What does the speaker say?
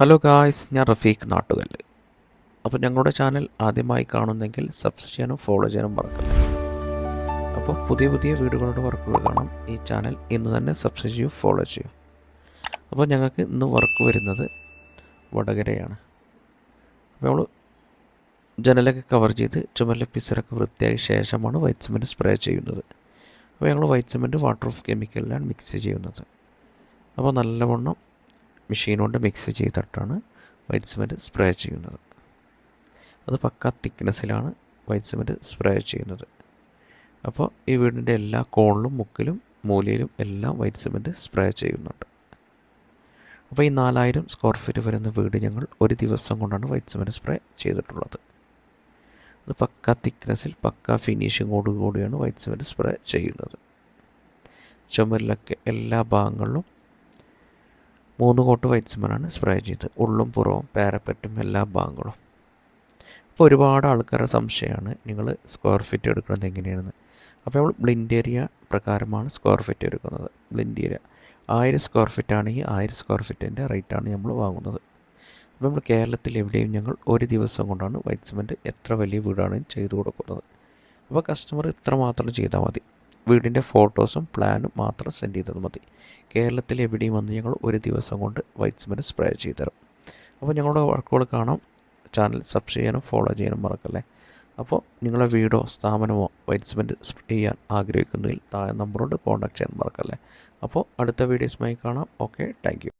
Hello guys, ഞാൻ റഫീഖ് നാട്ടുകല്ല്. അപ്പോൾ ഞങ്ങളുടെ ചാനൽ ആദ്യമായി കാണുന്നെങ്കിൽ സബ്സ്ക്രൈബ് ചെയ്യാനും ഫോളോ ചെയ്യാനും മറക്കല്ലേ. അപ്പോൾ പുതിയ പുതിയ വീഡിയോകളുടെ വർക്കുകൾ കാണാം. ഈ ചാനൽ ഇന്ന് തന്നെ സബ്സ്ക്രൈബ് ചെയ്യൂ, ഫോളോ ചെയ്യൂ. അപ്പോൾ ഞങ്ങൾക്ക് ഇന്ന് വർക്ക് വരുന്നത് വടകരയാണ്. അപ്പോൾ നമ്മൾ ജനലൊക്കെ കവർ ചെയ്ത് ചുമരിലെ പിസറൊക്കെ വൃത്തിയായ ശേഷമാണ് വൈറ്റ് സിമെൻറ്റ് സ്പ്രേ ചെയ്യുന്നത്. അപ്പോൾ ഞങ്ങൾ വൈറ്റ് സിമെൻറ്റ് വാട്ടർ ഓഫ് കെമിക്കലിലാണ് മിക്സ് ചെയ്യുന്നത്. അപ്പോൾ നല്ലവണ്ണം മെഷീൻ കൊണ്ട് മിക്സ് ചെയ്തിട്ടാണ് വൈറ്റ് സിമെൻറ്റ് സ്പ്രേ ചെയ്യുന്നത്. അത് പക്ക തിക്നെസ്സിലാണ് വൈറ്റ് സിമെൻറ്റ് സ്പ്രേ ചെയ്യുന്നത്. അപ്പോൾ ഈ വീടിൻ്റെ എല്ലാ കോണിലും മുക്കിലും മൂലയിലും എല്ലാം വൈറ്റ് സിമെൻറ്റ് സ്പ്രേ ചെയ്യുന്നുണ്ട്. അപ്പോൾ ഈ 4000 സ്ക്വയർ ഫീറ്റ് വരുന്ന വീട് ഞങ്ങൾ ഒരു ദിവസം കൊണ്ടാണ് വൈറ്റ് സിമെൻറ്റ് സ്പ്രേ ചെയ്തിട്ടുള്ളത്. അത് പക്ക തിക്നെസ്സിൽ പക്ക ഫിനിഷിങ്ങോടുകൂടിയാണ് വൈറ്റ് സിമെൻറ്റ് സ്പ്രേ ചെയ്യുന്നത്. ചുമരിലൊക്കെ എല്ലാ ഭാഗങ്ങളിലും 3 കോട്ട് വൈറ്റ് സിമെൻറ്റാണ് സ്പ്രേ ചെയ്തത്. ഉള്ളും പുറവും പാരപ്പറ്റും എല്ലാ ഭാഗങ്ങളും. അപ്പോൾ ഒരുപാട് ആൾക്കാരുടെ സംശയമാണ് നിങ്ങൾ സ്ക്വയർ ഫീറ്റ് എടുക്കുന്നത് എങ്ങനെയാണെന്ന്. അപ്പോൾ നമ്മൾ ബ്ലിൻഡ് ഏരിയ പ്രകാരമാണ് സ്ക്വയർ ഫീറ്റ് എടുക്കുന്നത്. ബ്ലിൻഡ് ഏരിയ 1000 സ്ക്വയർ ഫീറ്റ് ആണെങ്കിൽ 1000 സ്ക്വയർ ഫീറ്റിൻ്റെ റേറ്റാണ് നമ്മൾ വാങ്ങുന്നത്. അപ്പോൾ നമ്മൾ കേരളത്തിൽ എവിടെയും ഞങ്ങൾ ഒരു ദിവസം കൊണ്ടാണ് വൈറ്റ് സിമെൻറ്റ് എത്ര വലിയ വീടാണ് ചെയ്തു കൊടുക്കുന്നത്. അപ്പോൾ കസ്റ്റമർ ഇത്ര മാത്രം ചെയ്താൽ മതി. വീടിൻ്റെ ഫോട്ടോസും പ്ലാനും മാത്രം സെൻഡ് ചെയ്താൽ മതി. കേരളത്തിൽ എവിടെയും വന്ന് ഞങ്ങൾ ഒരു ദിവസം കൊണ്ട് വൈറ്റ് സിമെൻറ്റ് സ്പ്രേ ചെയ്തു തരും. അപ്പോൾ ഞങ്ങളുടെ വർക്കുകൾ കാണാം. ചാനൽ സബ്സ്ക്രൈബ് ചെയ്യാനും ഫോളോ ചെയ്യാനും മറക്കല്ലേ. അപ്പോൾ നിങ്ങളുടെ വീടോ സ്ഥാപനമോ വൈറ്റ് സിമെൻറ്റ് ചെയ്യാൻ ആഗ്രഹിക്കുന്നതിൽ താഴെ നമ്പറുകൊണ്ട് കോൺടാക്ട് ചെയ്യാൻ മറക്കല്ലേ. അപ്പോൾ അടുത്ത വീഡിയോസുമായി കാണാം. Okay, thank you.